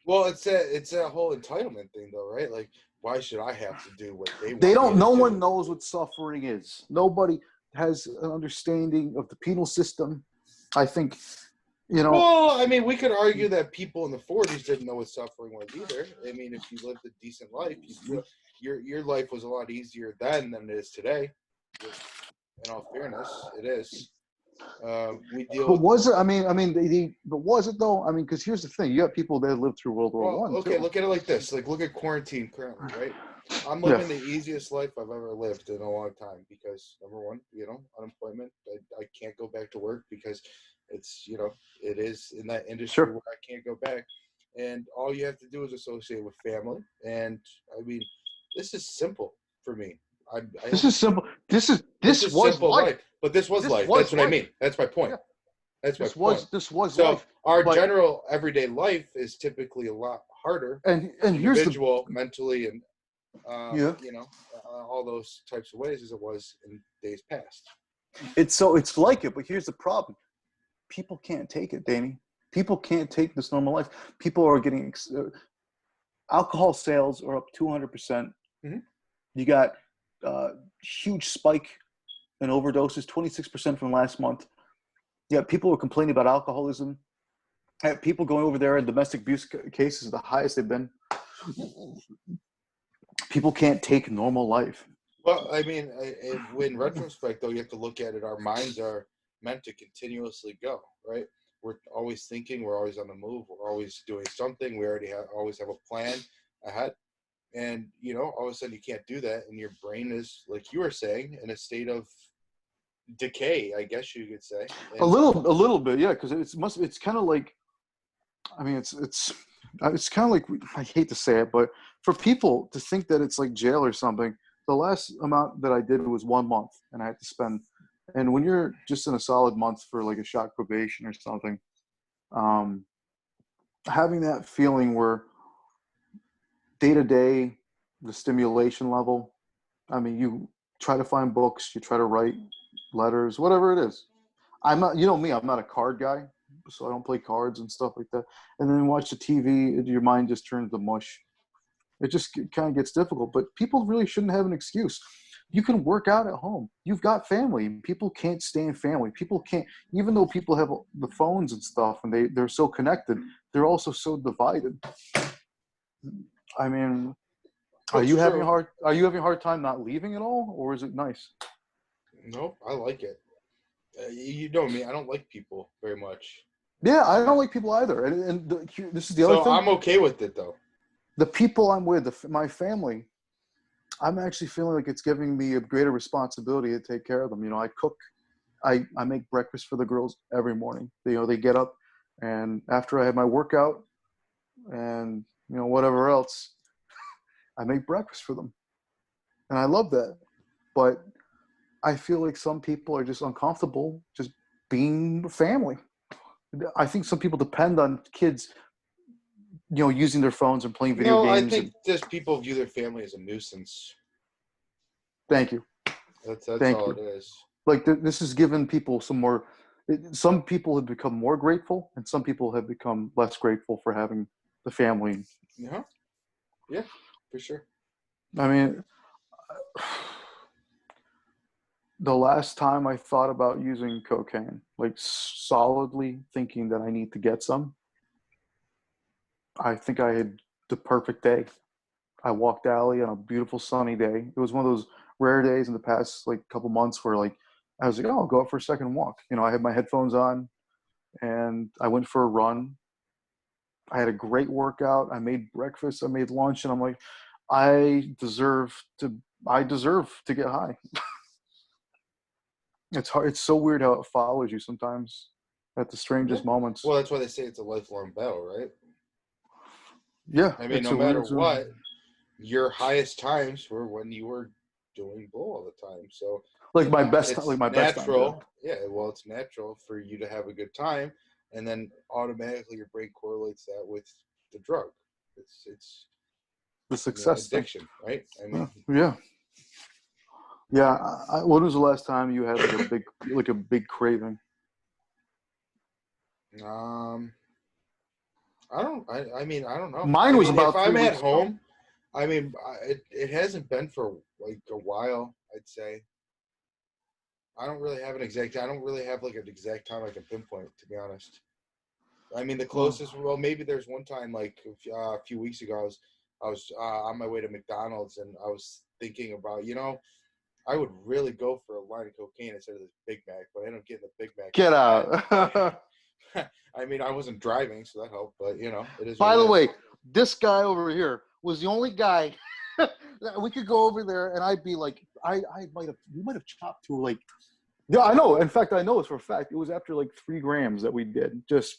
Speaker 2: Well, it's a whole entitlement thing, though, right? Like, why should I have to do what they want?
Speaker 1: They don't.
Speaker 2: Me to
Speaker 1: No
Speaker 2: do?
Speaker 1: one knows what suffering is. Nobody has an understanding of the penal system. I think,
Speaker 2: Well, I mean, we could argue that people in the 40s didn't know what suffering was either. I mean, if you lived a decent life, your life was a lot easier then than it is today. In all fairness, it is. We deal.
Speaker 1: But was it? But was it though? I mean, because here's the thing: you got people that lived through World War One.
Speaker 2: Okay,
Speaker 1: too.
Speaker 2: look at it like this. Like, look at quarantine currently, right? I'm living the easiest life I've ever lived in a long time because, number one, unemployment. I can't go back to work because it's, it is in that industry where I can't go back. And all you have to do is associate with family. And, I mean, this is simple for me.
Speaker 1: This is simple. This was
Speaker 2: simple life. But this was life. That's what I mean. That's my point.
Speaker 1: Yeah.
Speaker 2: That's my point.
Speaker 1: This was
Speaker 2: so
Speaker 1: life.
Speaker 2: Our general everyday life is typically a lot harder.
Speaker 1: And
Speaker 2: individual, mentally, and all those types of ways as it was in days past.
Speaker 1: It's like it, but here's the problem: people can't take it, Danny. People can't take this normal life. People are getting alcohol sales are up 200%.
Speaker 2: Mm-hmm.
Speaker 1: You got huge spike in overdoses, 26% from last month. Yeah, people are complaining about alcoholism. People going over there in domestic abuse cases are the highest they've been. People can't take normal life.
Speaker 2: Well, I mean, in retrospect, though, you have to look at it. Our minds are meant to continuously go, right? We're always thinking. We're always on the move. We're always doing something. We already always have a plan ahead. And, all of a sudden you can't do that. And your brain is, like you were saying, in a state of decay, I guess you could say. And
Speaker 1: A little bit, yeah, because it's kind of like, I mean, it's kind of like, I hate to say it, but for people to think that it's like jail or something, the last amount that I did was 1 month, and I had to spend. And when you're just in a solid month for like a shock probation or something, having that feeling where day to day, the stimulation level, I mean, you try to find books, you try to write letters, whatever it is. I'm not, me, I'm not a card guy, so I don't play cards and stuff like that. And then watch the TV, your mind just turns to mush. It just kind of gets difficult, but people really shouldn't have an excuse. You can work out at home. You've got family. People can't stay in family. People can't, even though people have the phones and stuff and they're so connected, they're also so divided. I mean, are you having a hard time not leaving at all, or is it nice?
Speaker 2: No, I like it. You know me, I don't like people very much.
Speaker 1: Yeah, I don't like people either. And this is the other thing.
Speaker 2: So I'm okay with it, though.
Speaker 1: The people I'm with, my family, I'm actually feeling like it's giving me a greater responsibility to take care of them. I cook, I make breakfast for the girls every morning. They get up, and after I have my workout and, whatever else, I make breakfast for them. And I love that. But I feel like some people are just uncomfortable just being family. I think some people depend on kids, using their phones and playing video games.
Speaker 2: No, I think just people view their family as a nuisance.
Speaker 1: Thank you.
Speaker 2: That's all it is.
Speaker 1: Like this has given people some people have become more grateful, and some people have become less grateful for having the family.
Speaker 2: Yeah, for sure.
Speaker 1: I mean, the last time I thought about using cocaine, like solidly thinking that I need to get some, I think I had the perfect day. I walked alley on a beautiful sunny day. It was one of those rare days in the past couple months where I was like, oh, I'll go out for a second walk. I had my headphones on and I went for a run. I had a great workout. I made breakfast. I made lunch, and I'm like, I deserve to get high. It's hard. It's so weird how it follows you sometimes at the strangest moments.
Speaker 2: Well, that's why they say it's a lifelong battle, right?
Speaker 1: Yeah.
Speaker 2: I mean, no matter what, your highest times were when you were doing blow all the time. So
Speaker 1: my best time.
Speaker 2: Yeah, well, it's natural for you to have a good time, and then automatically your brain correlates that with the drug. It's
Speaker 1: the success
Speaker 2: addiction, right? I mean,
Speaker 1: yeah. Yeah. When was the last time you had a big craving?
Speaker 2: I don't know.
Speaker 1: Mine was about.
Speaker 2: If I'm at home, I mean, it hasn't been for a while, I'd say. I don't really have an exact time I can pinpoint, to be honest. I mean, the closest, maybe there's one time a few weeks ago, I was on my way to McDonald's, and I was thinking about, I would really go for a line of cocaine instead of this Big Mac, but I ended up getting the Big Mac.
Speaker 1: Get out.
Speaker 2: I mean, I wasn't driving, so that helped, but it is.
Speaker 1: By the way, this guy over here was the only guy that we could go over there, and I'd be like, we might have chopped to yeah, I know. In fact, I know it's for a fact. It was after 3 grams that we did. Just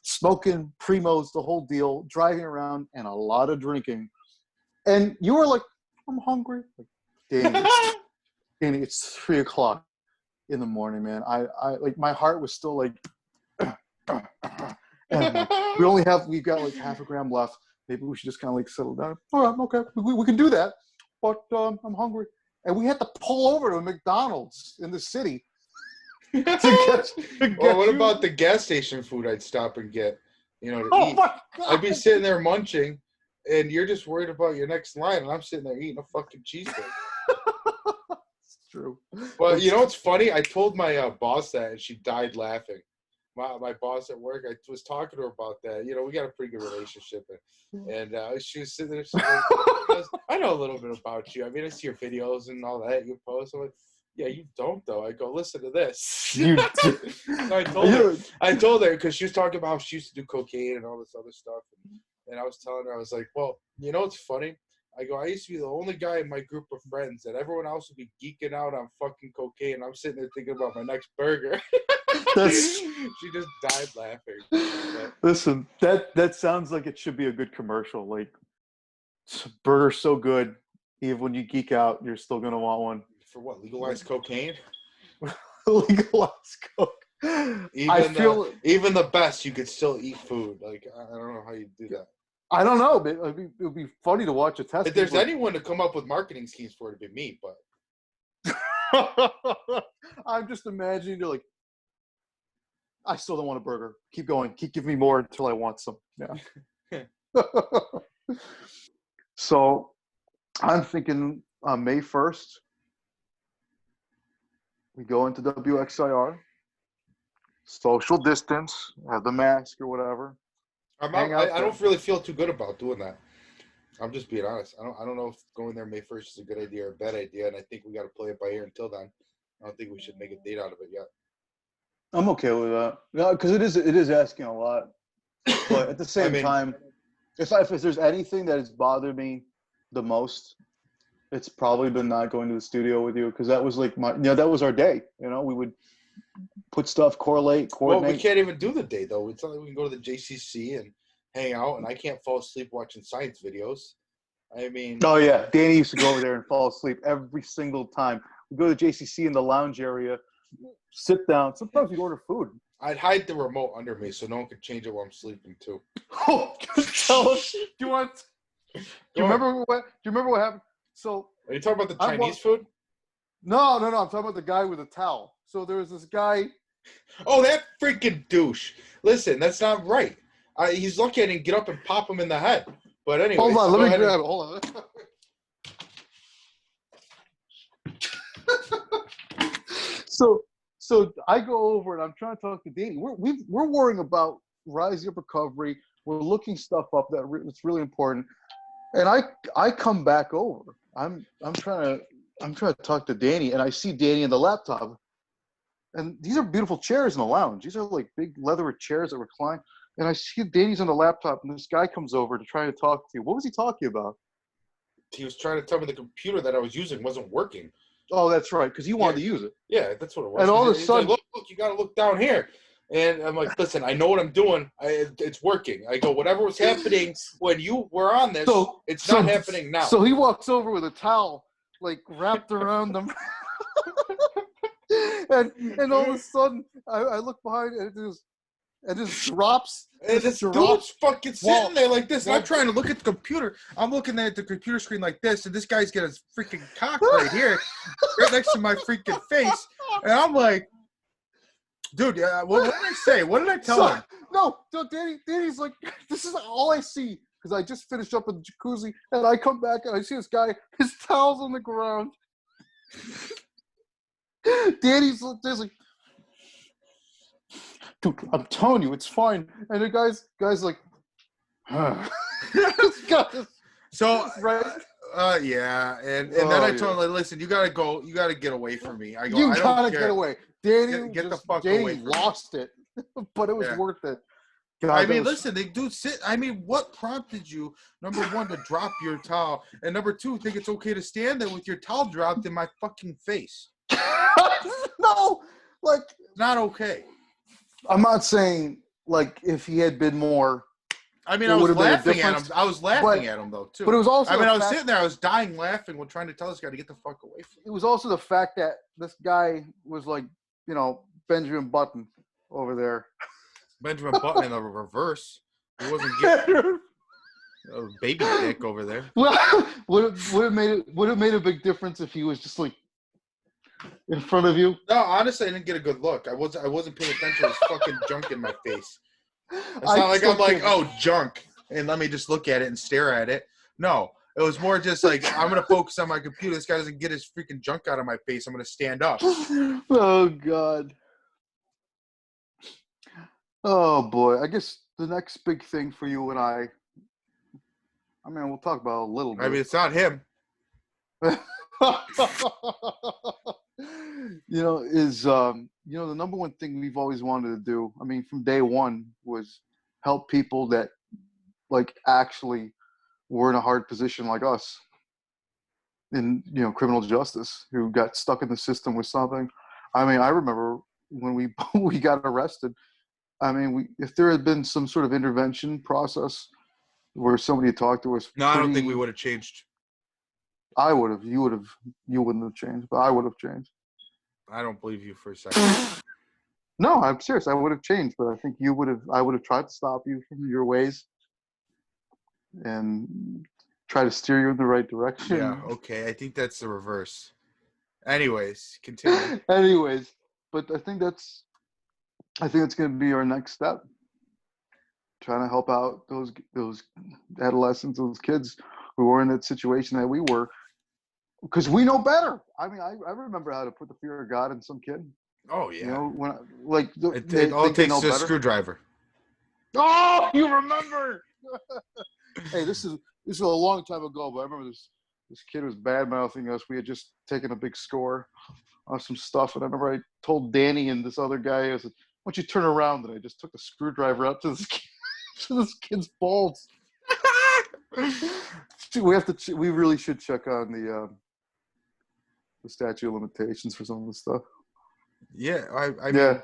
Speaker 1: smoking Primos, the whole deal, driving around, and a lot of drinking. And you were like, I'm hungry. Danny, it's 3 o'clock in the morning, man. I my heart was still and we've got half a gram left. Maybe we should just kind of settle down. All right, okay, we can do that. But I'm hungry. And we had to pull over to a McDonald's in the city to get
Speaker 2: well, what about the gas station food I'd stop and get, to eat?
Speaker 1: My God.
Speaker 2: I'd be sitting there munching, and you're just worried about your next line, and I'm sitting there eating a fucking cheesesteak.
Speaker 1: It's true.
Speaker 2: Well, you know what's funny? I told my boss that, and she died laughing. My boss at work, I was talking to her about that. You know, we got a pretty good relationship, and she was sitting there. She's like, she goes, I know a little bit about you. I mean, I see your videos and all that you post. I'm like, yeah, you don't though. I go, listen to this.
Speaker 1: You
Speaker 2: So I told her because she was talking about how she used to do cocaine and all this other stuff, and I was telling her, I was like, well, you know what's funny? I go, I used to be the only guy in my group of friends that everyone else would be geeking out on fucking cocaine. I'm sitting there thinking about my next burger. She just died laughing. But,
Speaker 1: listen, that sounds like it should be a good commercial. Like, burger's so good, even when you geek out, you're still gonna want one.
Speaker 2: for what? Legalized cocaine?
Speaker 1: Legalized coke.
Speaker 2: Even the best, you could still eat food. Like, I don't know how you do that.
Speaker 1: I don't know, but it would be funny to watch a test.
Speaker 2: If there's anyone to come up with marketing schemes for it, it'd be me. But
Speaker 1: I'm just imagining you're like, I still don't want a burger. Keep going. Keep giving me more until I want some. Yeah. So I'm thinking on May 1st, we go into WXIR, social distance, have the mask or whatever.
Speaker 2: I don't really feel too good about doing that. I'm just being honest. I don't know if going there May 1st is a good idea or a bad idea, and I think we got to play it by ear until then. I don't think we should make a date out of it yet.
Speaker 1: I'm okay with that. Yeah, because it is asking a lot. But at the same time, if there's anything that has bothered me the most, it's probably been not going to the studio with you, because that was like that was our day. You know, we would put stuff, coordinate.
Speaker 2: Well, we can't even do the day though. It's not like we can go to the JCC and hang out, and I can't fall asleep watching science videos. I mean,
Speaker 1: oh yeah, Danny used to go over there and fall asleep every single time. We go to the JCC in the lounge area, sit down. Sometimes we order food.
Speaker 2: I'd hide the remote under me so no one could change it while I'm sleeping too.
Speaker 1: Oh, tell us. Do you remember what happened? So
Speaker 2: are you talking about the Chinese food?
Speaker 1: No. I'm talking about the guy with a towel. So there was this guy.
Speaker 2: Oh, that freaking douche! Listen, that's not right. He's lucky I didn't get up and pop him in the head. But anyway,
Speaker 1: hold on, let me grab it. Hold on. So I go over and I'm trying to talk to Danny. We're worrying about rising up recovery. We're looking stuff up that's really important. And I come back over. I'm trying to talk to Danny, and I see Danny in the laptop. And these are beautiful chairs in the lounge. These are like big leather chairs that recline. And I see Danny's on the laptop, and this guy comes over to try to talk to you. What was he talking about?
Speaker 2: He was trying to tell me the computer that I was using wasn't working.
Speaker 1: Oh, that's right, because he wanted to use it.
Speaker 2: Yeah, that's what it was.
Speaker 1: And all of a sudden,
Speaker 2: like, look, you got to look down here. And I'm like, listen, I know what I'm doing. It's working. I go, whatever was happening when you were on this, it's not happening now.
Speaker 1: So he walks over with a towel, like, wrapped around him. and all of a sudden, I look behind, and it just drops.
Speaker 2: And this dude's fucking sitting there like this. And I'm trying to look at the computer. I'm looking at the computer screen like this, and this guy's got his freaking cock right here, right next to my freaking face. And I'm like, dude, what did I say? What did I tell him?
Speaker 1: No, Danny's like, this is all I see, because I just finished up in the jacuzzi, and I come back and I see this guy, his towel's on the ground. Danny's like, dude, I'm telling you, it's fine. And the guy's like,
Speaker 2: so
Speaker 1: right.
Speaker 2: Yeah, and then I told him, like, listen, you gotta go, you gotta get away from me. I go,
Speaker 1: you
Speaker 2: I
Speaker 1: gotta
Speaker 2: don't care.
Speaker 1: get away. Danny,
Speaker 2: get the fuck
Speaker 1: Danny
Speaker 2: away from me.
Speaker 1: lost it, but it was worth it. God,
Speaker 2: I mean, listen, they do sit. I mean, what prompted you, number one, to drop your towel, and number two, think it's okay to stand there with your towel dropped in my fucking face?
Speaker 1: No, like,
Speaker 2: not okay.
Speaker 1: I'm not saying, like, if he had been more.
Speaker 2: I mean, I was laughing at him. I was laughing at him, though, too.
Speaker 1: But it was also.
Speaker 2: I mean, I was sitting there. I was dying laughing while trying to tell this guy to get the fuck away from me.
Speaker 1: It was also the fact that this guy was like, you know, Benjamin Button over there.
Speaker 2: Benjamin Button in the reverse. He wasn't getting baby dick over there.
Speaker 1: Well, would have made a big difference if he was just like in front of you.
Speaker 2: No, honestly, I didn't get a good look. I wasn't paying attention to his fucking junk in my face. It's not like I'm like, oh, junk, and let me just look at it and stare at it. No, It was more just like, I'm going to focus on my computer. This guy doesn't get his freaking junk out of my face. I'm going to stand up.
Speaker 1: Oh God. Oh boy. I guess the next big thing for you and I mean, we'll talk about it a little bit.
Speaker 2: I mean, it's not him.
Speaker 1: Is the number one thing we've always wanted to do, I mean, from day one, was help people that like actually were in a hard position like us in criminal justice, who got stuck in the system with something. I mean, I remember when we got arrested. I mean, if there had been some sort of intervention process where somebody talked to us,
Speaker 2: No, I don't think we would have changed.
Speaker 1: I would have. You would have. You wouldn't have changed, but I would have changed.
Speaker 2: I don't believe you for a second.
Speaker 1: No, I'm serious. I would have changed, but I think you would have. I would have tried to stop you from your ways and try to steer you in the right direction.
Speaker 2: Yeah. Okay. I think that's the reverse. Anyways, continue.
Speaker 1: Anyways, but I think that's going to be our next step. Trying to help out those adolescents, those kids who were in that situation that we were, because we know better. I mean, I remember how to put the fear of God in some kid.
Speaker 2: Oh yeah.
Speaker 1: When
Speaker 2: It all takes is a screwdriver.
Speaker 1: Oh, you remember? Hey, this is a long time ago, but I remember this kid was bad mouthing us. We had just taken a big score on some stuff, and I remember I told Danny and this other guy, I said, "Why don't you turn around?" And I just took the screwdriver up to this kid. To this kid's balls. We really should check on the statute of limitations for some of this stuff.
Speaker 2: Yeah, I mean,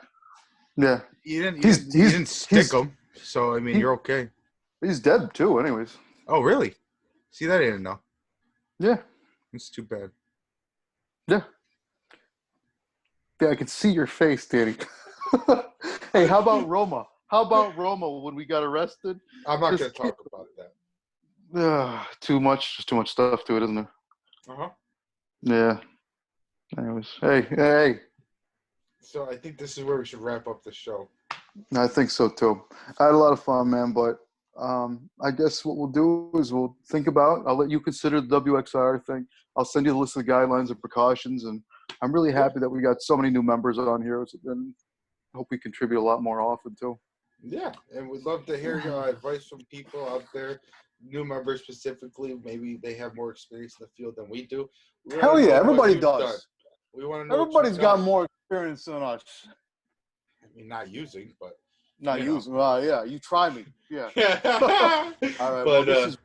Speaker 1: yeah.
Speaker 2: You didn't stick him, so I mean, you're okay.
Speaker 1: He's dead too, anyways.
Speaker 2: Oh, really? See, that I didn't know.
Speaker 1: Yeah,
Speaker 2: it's too bad.
Speaker 1: Yeah, I can see your face, Danny. Hey, how about Roma? How about Roma when we got arrested?
Speaker 2: I'm not going to talk about that.
Speaker 1: Too much stuff to it, isn't there?
Speaker 2: Uh-huh.
Speaker 1: Yeah. Anyways, hey.
Speaker 2: So I think this is where we should wrap up the show.
Speaker 1: I think so too. I had a lot of fun, man, but I guess what we'll do is we'll think about, I'll let you consider the WXR thing. I'll send you the list of the guidelines and precautions, and I'm really happy that we got so many new members on here, and I hope we contribute a lot more often too.
Speaker 2: Yeah, and we'd love to hear advice from people out there, new members specifically. Maybe they have more experience in the field than we do.
Speaker 1: Hell yeah, everybody does.
Speaker 2: We want to know.
Speaker 1: Everybody's got more experience than us.
Speaker 2: I mean, not using, but
Speaker 1: not using. Well, yeah, you try me. Yeah. All right, but this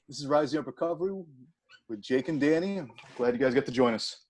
Speaker 1: is Rising Up Recovery with Jake and Danny. I'm glad you guys got to join us.